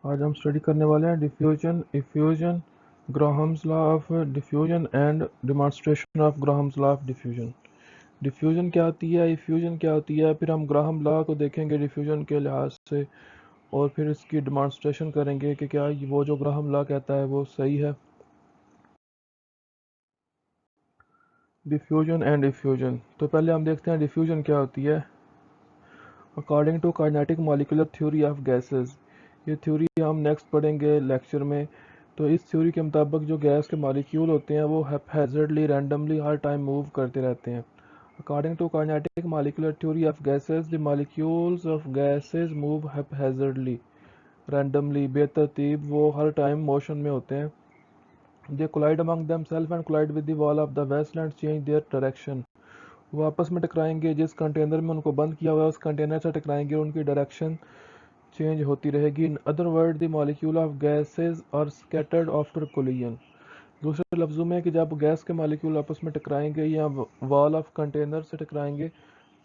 आज हम स्टडी करने वाले हैं diffusion, effusion, Graham's law of diffusion and demonstration of Graham's law of diffusion. Diffusion क्या होती है, इफ्यूजन क्या होती है, फिर हम ग्राहम लॉ को देखेंगे डिफ्यूजन के लिहाज से, और फिर इसकी डिमॉन्स्ट्रेशन करेंगे कि क्या वो जो ग्राहम लॉ कहता है वो सही है। डिफ्यूजन एंड इफ्यूजन, तो पहले हम देखते हैं डिफ्यूजन क्या होती है। According to kinetic molecular theory of gases, ये थ्योरी हम नेक्स्ट पढ़ेंगे लेक्चर में। तो इस थ्योरी के मुताबिक जो गैस के मॉलिक्यूल होते हैं वो हैप्पैज़र्डली रैंडमली हर टाइम मूव करते रहते हैं। According to kinetic molecular theory of gases, the molecules of gases move haphazardly randomly, बेतरतीब वो हर टाइम मोशन में होते हैं। They collide among themselves and collide with the wall of the vessel and change their direction, वो आपस में टकराएंगे, जिस कंटेनर में उनको बंद किया हुआ है उस कंटेनर से टकराएंगे और उनकी डायरेक्शन चेंज होती रहेगी। In other word the molecule of gases are scattered after collision, दूसरे लफ्ज़ों में कि जब गैस के मॉलिक्यूल आपस में टकराएंगे या वॉल ऑफ कंटेनर से टकराएंगे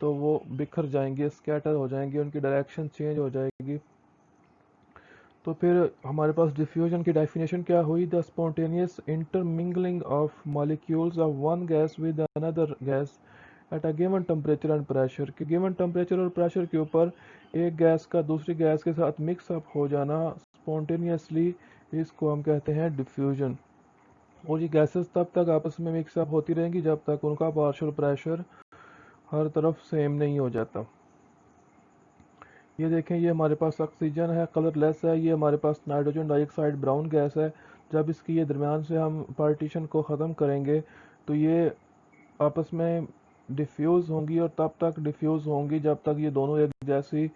तो वो बिखर जाएंगे, स्कैटर हो जाएंगे, उनकी डायरेक्शन चेंज हो जाएगी। तो फिर हमारे पास डिफ्यूजन की डेफिनेशन क्या हुई, the spontaneous intermingling of molecules of one gas with another gas at a given temperature and pressure, कि गिवन टेम्परेचर और प्रेशर के ऊपर एक गैस का दूसरी गैस के साथ मिक्स अप हो जाना स्पॉन्टेनियसली, इसको हम कहते हैं डिफ्यूजन। और ये गैसेस तब तक आपस में मिक्स अप होती रहेंगी जब तक उनका पार्शियल प्रेशर हर तरफ सेम नहीं हो जाता। ये देखें, ये हमारे पास ऑक्सीजन है, कलरलेस है, ये हमारे पास नाइट्रोजन डाइऑक्साइड ब्राउन गैस है। जब इसकी ये दरमियान से हम पार्टीशन को ख़त्म करेंगे तो ये आपस में डिफ्यूज़ होंगी, और तब तक डिफ्यूज़ होंगी जब तक ये दोनों एक जैसी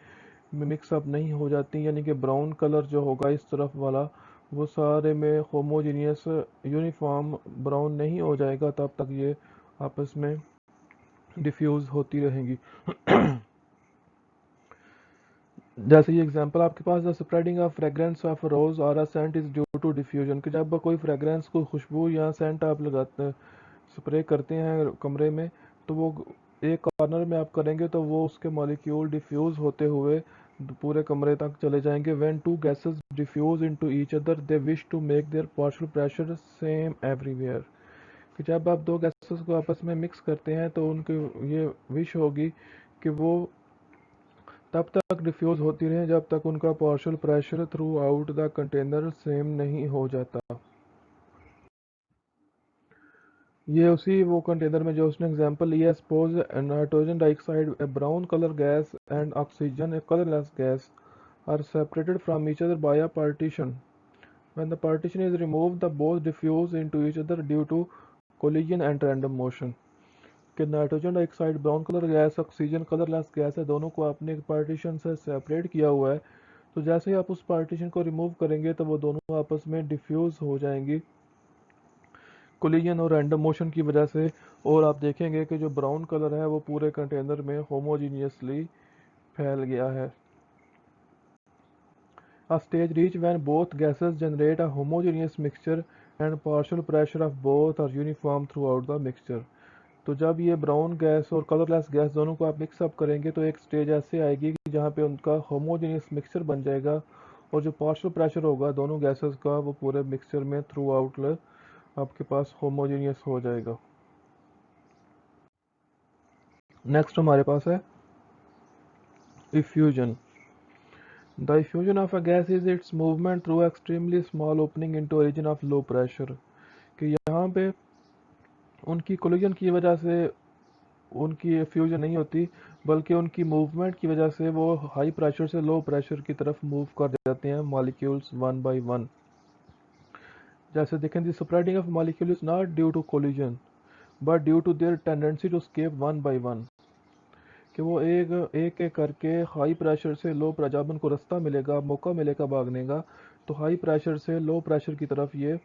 मिक्सअप नहीं हो जाती, यानी कि ब्राउन कलर जो होगा इस तरफ वाला वो सारे में होमोजीनियस यूनिफॉर्म ब्राउन नहीं हो जाएगा, तब तक ये आपस में डिफ्यूज़ होती रहेंगी। जैसे ये एग्जांपल आपके पास, the spreading of fragrance of rose और a scent is due to diffusion, कि जब कोई फ्रेग्रेंस को खुशबू या सेंट आप लगाते स्प्रे करते हैं कमरे में, तो वो एक कॉर्नर में आप करेंगे तो वो उसके मॉलिक्यूल डिफ्यूज होते हुए पूरे कमरे तक चले जाएंगे। When two gases diffuse into each other they wish to make their partial pressure same everywhere, कि जब आप दो गैसेस को आपस में मिक्स करते हैं तो उनकी ये विश होगी कि वो तब तक डिफ्यूज होती रहे जब तक उनका partial pressure through out the container same नहीं हो जाता। ये उसी वो कंटेनर में जो उसने एग्जांपल लिया, suppose nitrogen dioxide a brown colour gas and oxygen a colourless gas are separated from each other by a partition, when the partition is removed the both diffuse into each other due to collision and random motion, कि nitrogen dioxide brown colour gas, oxygen colourless gas है, दोनों को आपने एक partition से separate किया हुआ है। तो जैसे ही आप उस पार्टीशन को रिमूव करेंगे तो वो दोनों आपस में डिफ्यूज हो जाएंगी कोलिजन और रैंडम मोशन की वजह से, और आप देखेंगे कि जो ब्राउन कलर है वो पूरे कंटेनर में होमोजीनियसली फैल गया है। A stage reach when both gases generate a homogeneous mixture and partial pressure of both are uniform throughout the mixture, तो जब ये ब्राउन गैस और कलरलेस गैस दोनों को आप मिक्सअप करेंगे तो एक स्टेज ऐसे आएगी कि जहाँ पे उनका होमोजेनियस मिक्सचर बन जाएगा, और जो पार्शियल प्रेशर होगा दोनों गैसेस का वो पूरे मिक्सचर में थ्रू आउट आपके पास होमोजेनियस हो जाएगा। नेक्स्ट हमारे पास है effusion. The effusion of a gas is its movement through extremely small opening into region of low pressure, कि यहाँ पे उनकी कोलिजन की वजह से उनकी फ्यूजन नहीं होती, बल्कि उनकी मूवमेंट की वजह से वो हाई प्रेशर से लो प्रेशर की तरफ मूव कर जाते हैं मॉलिक्यूल्स वन बाय वन। जैसे देखें, the spreading of molecule is not due to collision but due to their tendency to escape one by one, कि वो एक एक एक करके हाई प्रेशर से लो प्रेशर, जब उनको रास्ता मिलेगा, मौका मिलेगा भागने का, तो हाई प्रेशर से लो प्रेशर की तरफ ये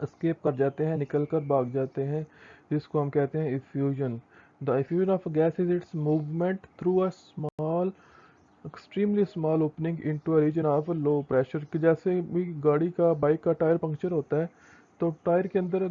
एस्केप कर जाते हैं, निकल कर भाग जाते हैं, जिसको हम कहते हैं effusion. The effusion of gas is its movement through a small extremely small opening into a region of low pressure, कि जैसे भी गाड़ी का, बाइक का टायर पंक्चर होता है तो टायर के अंदर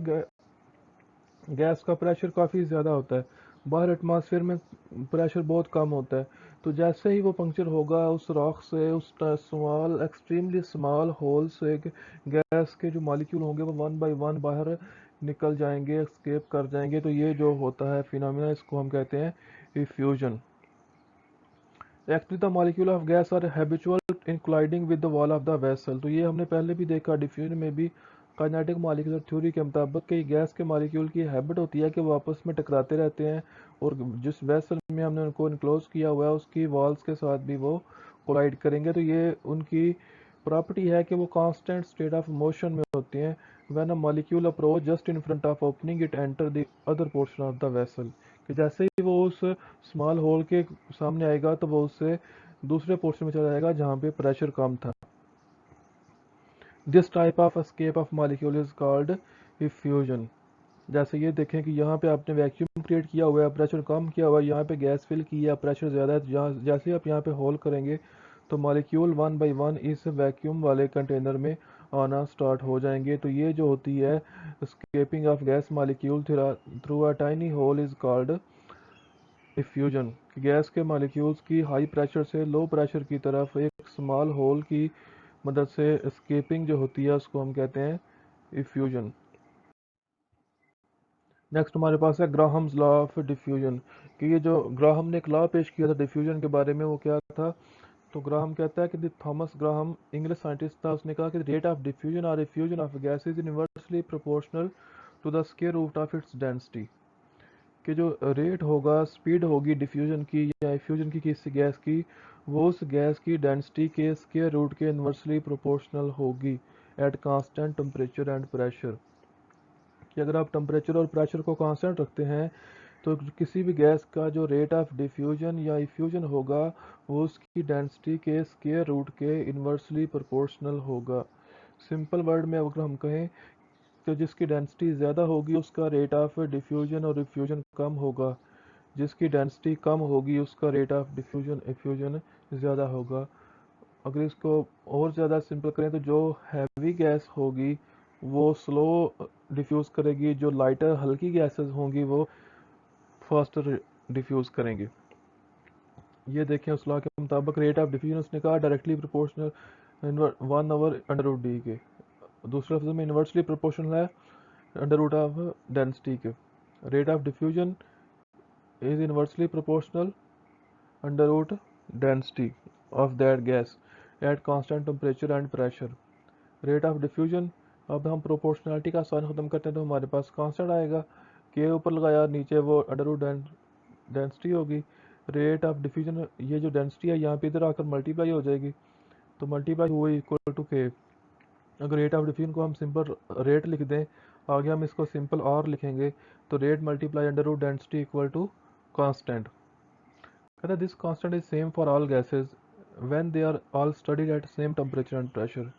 गैस का प्रेशर काफ़ी ज़्यादा होता है, बाहर एटमॉस्फेयर में प्रेशर बहुत कम होता है। तो जैसे ही वो पंक्चर होगा उस रॉक से, उस स्मॉल एक्सट्रीमली स्मॉल होल से गैस के जो मॉलिक्यूल होंगे वो वन बाय वन बाहर निकल जाएंगे, एस्केप कर जाएंगे। तो ये जो होता है फिनोमिना, इसको हम कहते हैं effusion. Actually the molecule of gas are habitual in colliding with the wall of the vessel. तो ये हमने पहले भी देखा डिफ्यूजन में भी, काइनेटिक मॉलिक्यूलर थ्योरी के मुताबिक कि गैस के मॉलिक्यूल की हैबिट होती है कि वो आपस में टकराते रहते हैं, और जिस वेसल में हमने उनको इनक्लोज किया हुआ है उसकी वॉल्स के साथ भी वो कोलाइड करेंगे। तो ये उनकी प्रॉपर्टी है कि वो कांस्टेंट स्टेट ऑफ मोशन में होते हैं। When a molecule approach just in front of opening it enter the other portion of the vessel, कि जैसे ही वो उस स्मॉल होल के सामने आएगा तो वो उससे दूसरे पोर्शन में चला जाएगा जहाँ पे प्रेशर कम था। This type of escape of molecule is called effusion. जैसे ये देखें कि यहाँ पे आपने वैक्यूम क्रिएट किया हुआ है, प्रेशर कम किया हुआ है, यहाँ पे गैस फिल किया, प्रेशर ज़्यादा है, तो जैसे आप यहाँ पे होल करेंगे तो मॉलिक्यूल वन बाय वन इस वैक्यूम वाले कंटेनर में आना स्टार्ट हो जाएंगे। तो ये जो होती है escaping of gas molecule through a tiny hole is called effusion. Gas के मॉलिक्यूल्स की हाई प्रेशर से लो प्रेशर की तरफ एक स्मॉल होल की मदद से स्केपिंग जो होती है उसको हम कहते हैं इफ्यूजन। नेक्स्ट हमारे पास है ग्राहम्स लॉ ऑफ डिफ्यूजन, कि ये जो ग्राहम ने एक लॉ पेश किया था डिफ्यूजन के बारे में, वो क्या था? तो ग्राहम कहता है कि थॉमस ग्राहम इंग्लिश साइंटिस्ट था, उसने कहा कि रेट ऑफ डिफ्यूजन और effusion of gas is inversely proportional to the square root of its density. कि जो रेट होगा, स्पीड होगी डिफ्यूजन की या इफ्यूजन की किसी गैस की, वो उस गैस की डेंसिटी के स्क्वायर रूट के इनवर्सली प्रोपोर्शनल होगी eight constant temperature and pressure. कि अगर आप टेम्परेचर और प्रेशर को कांस्टेंट रखते हैं तो किसी भी गैस का जो रेट ऑफ डिफ्यूजन या इफ्यूजन होगा वो उसकी डेंसिटी के स्क्वायर रूट के इन्वर्सली प्रोपोर्शनल होगा। सिंपल वर्ड में अगर हम कहें तो जिसकी डेंसिटी ज़्यादा होगी उसका रेट ऑफ डिफ्यूजन और इफ्यूजन कम होगा, जिसकी डेंसिटी कम होगी उसका रेट ऑफ डिफ्यूजन इफ्यूजन ज़्यादा होगा। अगर इसको और ज़्यादा सिंपल करें तो जो हैवी गैस होगी वो स्लो डिफ्यूज़ करेगी, जो लाइटर हल्की गैसेस होंगी वो फास्टर डिफ्यूज़ करेंगे। ये देखें उस लॉ के मुताबिक रेट ऑफ डिफ्यूजन उसने कहा डायरेक्टली प्रोपोर्शनल 1/√d के, दूसरे लफ्ज़ में इन्वर्सली प्रोपोर्शनल है अंडर रूट ऑफ डेंसिटी के। Rate of diffusion is inversely proportional under root density of that gas at constant temperature and pressure. Rate of diffusion, अब हम प्रोपोर्शनलिटी का साइन ख़त्म करते हैं तो हमारे पास कांस्टेंट आएगा, के ऊपर लगाया नीचे वो अंडर रूट डेंसिटी होगी। रेट ऑफ डिफ्यूजन, ये जो डेंसिटी है यहाँ पे इधर आकर मल्टीप्लाई हो जाएगी, तो मल्टीप्लाई हुई इक्वल टू के। अगर रेट ऑफ डिफ्यूजन को हम सिंपल रेट लिख दें, आगे हम इसको सिंपल आर लिखेंगे, तो rate multiply under root density equal to constant. कहता है this constant is same for all gases when they are all studied at same temperature and pressure.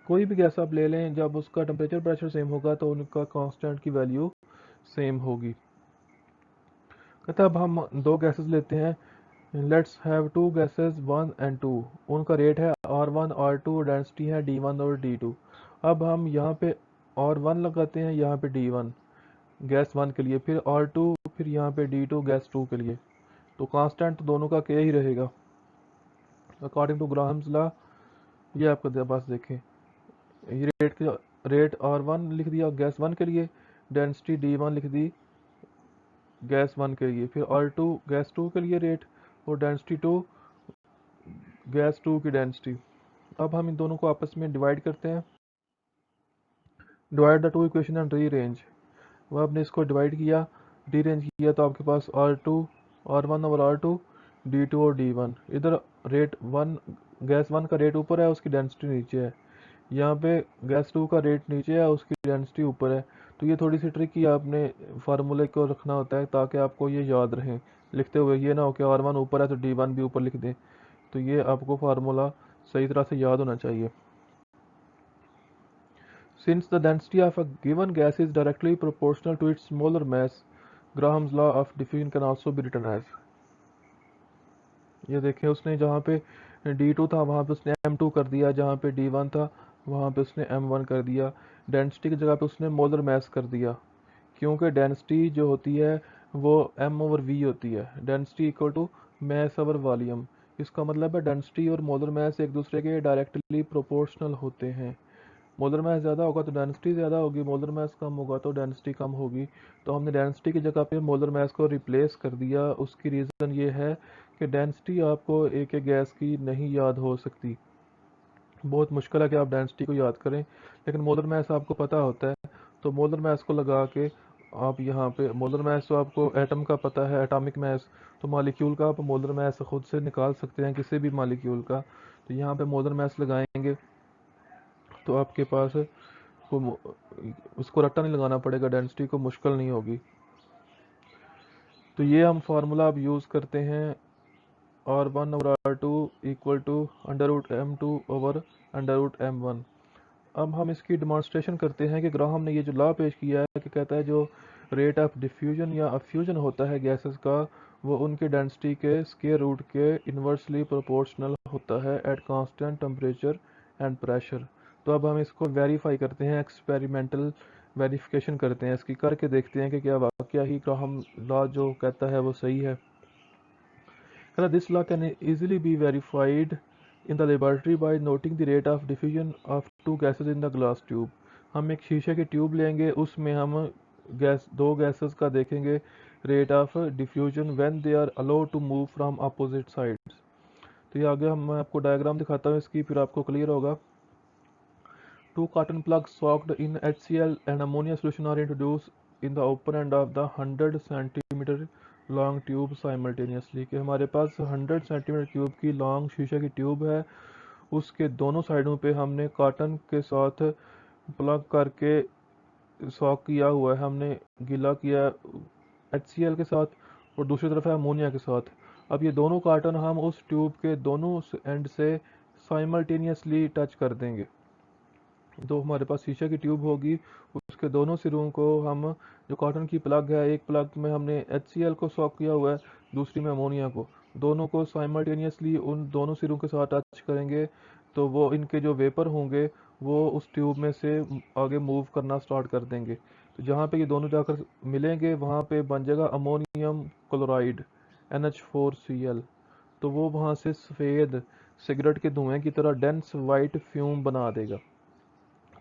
कोई भी गैस आप ले लें, जब उसका टेम्परेचर प्रेशर सेम होगा तो उनका कांस्टेंट की वैल्यू सेम होगी। कहता है अब हम दो गैसेस लेते हैं, let's have two gases 1 and 2, उनका रेट है R1 R2, डेंसिटी है D1 और D2। अब हम यहाँ पे R1 लगाते हैं, यहाँ पे D1 गैस 1 के लिए, फिर R2, फिर यहाँ पे D2 गैस 2 के लिए। तो कांस्टेंट तो दोनों का K ही रहेगा अकॉर्डिंग टू ग्राहम्स लॉ। ये आपके पास देखें, ये रेट R1 लिख दिया गैस 1 के लिए, डेंसिटी D1 लिख दी गैस 1 के लिए, फिर R2 गैस 2 के लिए रेट, और डेंसिटी 2 गैस 2 की डेंसिटी। अब हम इन दोनों को आपस में डिवाइड करते हैं, divide the two equation and rearrange. वह आपने इसको डिवाइड किया, रीअरेंज किया, तो आपके पास R1 ओवर R2, D2 और D1। इधर रेट 1, गैस 1 का रेट ऊपर है, उसकी डेंसिटी नीचे है, यहाँ पे गैस 2 का रेट नीचे है, उसकी डेंसिटी ऊपर है। तो ये थोड़ी सी ट्रिकी आपने फार्मूले को रखना होता है ताकि आपको ये याद रहे लिखते हुए, ये ना हो कि R1 ऊपर है तो D1 भी ऊपर लिख दें। तो ये आपको फार्मूला सही तरह से याद होना चाहिए। Since the density of a given gas is directly proportional to its smaller mass, Graham's law of diffusion can also be written as। ये देखें उसने जहाँ पे D2 था वहाँ पे उसने M2 कर दिया, जहाँ पे D1 था वहाँ पे उसने M1 कर दिया। डेंसिटी की जगह पे उसने मोलर मास कर दिया, क्योंकि डेंसिटी जो होती है वो M ओवर V होती है, density equal to mass over volume. इसका मतलब है डेंसिटी और मोलर मास एक दूसरे के डायरेक्टली प्रोपोर्शनल होते हैं। मोलर मास ज़्यादा होगा तो डेंसिटी ज़्यादा होगी, मोलर मास कम होगा तो डेंसिटी कम होगी। तो हमने डेंसिटी की जगह पे मोलर मास को रिप्लेस कर दिया। उसकी रीज़न ये है कि डेंसिटी आपको एक एक गैस की नहीं याद हो सकती। बहुत मुश्किल है कि आप डेंसिटी को याद करें, लेकिन मोलर मास आपको पता होता है। तो मोलर मास को लगा के आप यहाँ पे मोलर मास तो आपको एटम का पता है, एटॉमिक मास। तो मॉलिक्यूल का आप मोलर मास खुद से निकाल सकते हैं किसी भी मॉलिक्यूल का। तो यहाँ पे मोलर मास लगाएंगे तो आपके पास को उसको रट्टा नहीं लगाना पड़ेगा, डेंसिटी को मुश्किल नहीं होगी। तो ये हम फार्मूला अब यूज़ करते हैं, R1/R2 इक्वल टू √M2/√M1। अब हम इसकी डिमॉन्स्ट्रेशन करते हैं कि ग्राहम ने ये जो लॉ पेश किया है कि कहता है जो रेट ऑफ डिफ्यूजन या अफ्यूजन होता है गैसेस का, वो उनके डेंसिटी के स्क्वायर रूट के इन्वर्सली प्रोपोर्शनल होता है eight constant temperature and pressure. तो अब हम इसको वेरीफाई करते हैं, एक्सपेरिमेंटल वेरिफिकेशन करते हैं, इसकी करके देखते हैं कि क्या वाकया ही ग्राहम लॉ जो कहता है वो सही है। This law can easily be verified in the laboratory by noting the rate of diffusion of two gases in the glass tube। हम एक शीशे की ट्यूब लेंगे, उसमें हम दो गैसेस का देखेंगे rate of diffusion when they are allowed to move from opposite sides. तो ये आगे मैं आपको डायग्राम दिखाता हूँ इसकी, फिर आपको क्लियर होगा। Two cotton plugs soaked in HCl and ammonia solution are introduced in the open end of the 100 cm long tube simultaneously. कि हमारे पास 100 सेंटीमीटर क्यूब की लॉन्ग शीशे की ट्यूब है, उसके दोनों साइडों पे हमने कॉटन के साथ प्लग करके सॉक किया हुआ है, हमने गीला किया HCl के साथ, और दूसरी तरफ है अमोनिया के साथ। अब ये दोनों कॉटन हम उस ट्यूब के दोनों एंड से साइमल्टेनियसली टच कर देंगे। तो हमारे पास शीशे की ट्यूब होगी, उसके दोनों सिरों को हम, जो कॉटन की प्लग है, एक प्लग में हमने HCl को सॉक किया हुआ है, दूसरी में अमोनिया को, दोनों को साइमल्टेनियसली उन दोनों सिरों के साथ टच करेंगे। तो वो इनके जो वेपर होंगे वो उस ट्यूब में से आगे मूव करना स्टार्ट कर देंगे। तो जहाँ पे ये दोनों जाकर मिलेंगे वहाँ पे बन जाएगा अमोनियम क्लोराइड NH4Cl। तो वो वहाँ से सफ़ेद सिगरेट के धुएं की तरह डेंस वाइट फ्यूम बना देगा।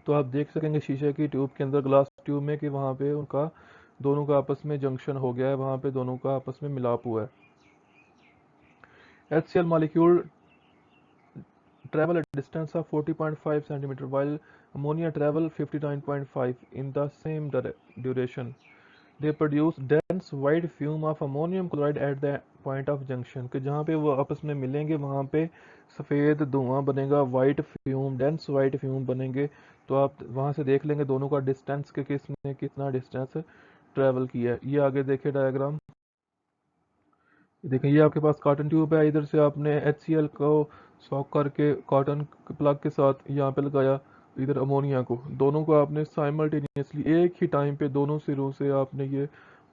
तो आप देख सकेंगे शीशे की ट्यूब के अंदर, ग्लास ट्यूब में, कि वहाँ पे उनका दोनों का आपस में जंक्शन हो गया है, वहाँ पे दोनों का आपस में मिलाप हुआ है। HCl molecule travel a distance of 40.5 centimeter while ammonia travel 59.5 in the same duration. They produce dense white fume of ammonium chloride at the point of junction। कि जहाँ पे वो आपस में मिलेंगे वहाँ पे सफ़ेद धुआं बनेगा, white fume, dense white fume बनेंगे। तो आप वहाँ से देख लेंगे दोनों का डिस्टेंस के किसने कितना डिस्टेंस ट्रैवल किया है। ये आगे देखे डायग्राम, देखें ये आपके पास कॉटन ट्यूब है, इधर से आपने HCl को सॉक करके कॉटन प्लग के साथ यहाँ पे लगाया, इधर अमोनिया को, दोनों को आपने साइमल्टेनियसली एक ही टाइम पे दोनों सिरों से आपने ये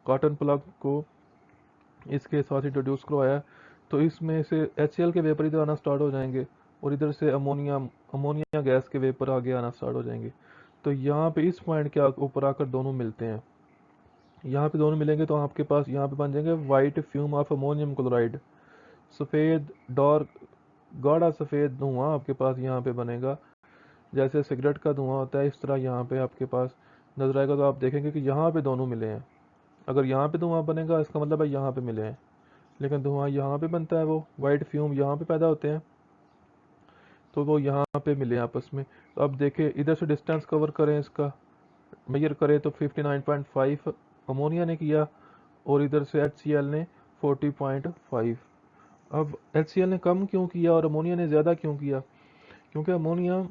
कॉटन प्लग को इसके साथ इंट्रोड्यूस करवाया। तो इसमें से HCl के वेपर इधर आना स्टार्ट हो जाएंगे और इधर से अमोनिया अमोनिया गैस के वेपर आगे आना स्टार्ट हो जाएंगे। तो यहाँ पे इस पॉइंट के ऊपर आकर दोनों मिलते हैं, यहाँ पे दोनों मिलेंगे तो आपके पास यहाँ पे बन जाएंगे white fume of ammonium chloride, सफ़ेद डार्क गाढ़ा सफ़ेद धुआं आपके पास यहाँ पे बनेगा। जैसे सिगरेट का धुआं होता है इस तरह यहाँ पे आपके पास नजर आएगा। तो आप देखेंगे कि यहाँ पे दोनों मिले हैं। अगर यहाँ पे धुआं बनेगा इसका मतलब है यहाँ पे मिले हैं, लेकिन धुआं यहाँ पे बनता है, वो वाइट फ्यूम यहाँ पे पैदा होते हैं, तो वो यहाँ पे मिले आपस में। तो अब देखें इधर से डिस्टेंस कवर करें, इसका मेजर करें तो 59.5 अमोनिया ने किया और इधर से HCl ने 40.5। अब HCl ने कम क्यों किया और अमोनिया ने ज़्यादा क्यों किया? क्योंकि अमोनिया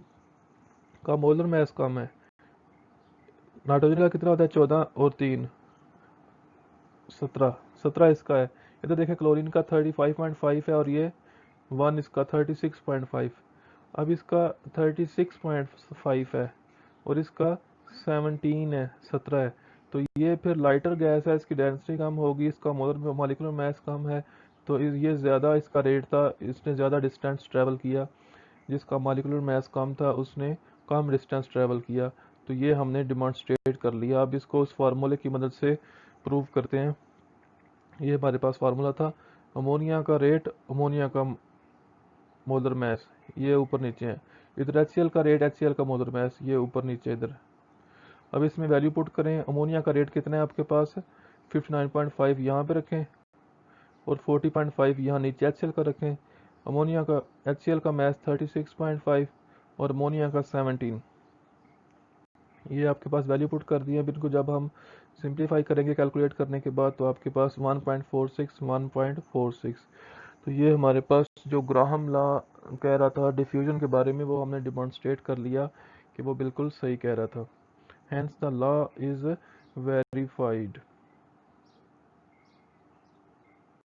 का मोलर मास कम है। नाइट्रोजन का कितना होता है? 14 और 3 17 इसका है। इधर देखें क्लोरीन का 35.5 है और ये 1 इसका 36.5। अब इसका 36.5 है और इसका 17 है, 17 है। तो ये फिर लाइटर गैस है, इसकी डेंसिटी कम होगी, इसका मॉलिक्यूलर मास कम है, तो ये ज़्यादा इसका रेट था, इसने ज़्यादा डिस्टेंस ट्रैवल किया। जिसका मॉलिक्यूलर मास कम था उसने कम डिस्टेंस ट्रैवल किया। तो ये हमने डिमॉन्स्ट्रेट कर लिया। अब इसको उस फार्मूले की मदद से प्रूव करते हैं। ये हमारे पास फार्मूला था, अमोनिया का रेट, अमोनिया का मोलर मैस, ये ऊपर नीचे है। इधर HCl का रेट, HCl का मोलर मैस, ये ऊपर नीचे इधर। अब इसमें वैल्यू पुट करें। अमोनिया का रेट कितना है आपके पास, 59.5 यहाँ पे रखें और 40.5 यहाँ नीचे HCl का रखें। अमोनिया का HCl का मैस 36.5 और अमोनिया का 17। ये आपके पास वैल्यू पुट कर दी है। इनको जब हम सिंप्लीफाई करेंगे कैलकुलेट करने के बाद, तो आपके पास 1.46 1.46। तो ये हमारे पास जो ग्राहम लॉ कह रहा था डिफ्यूजन के बारे में, वो हमने डिमॉन्स्ट्रेट कर लिया कि वो बिल्कुल सही कह रहा था। Hence the law is verified.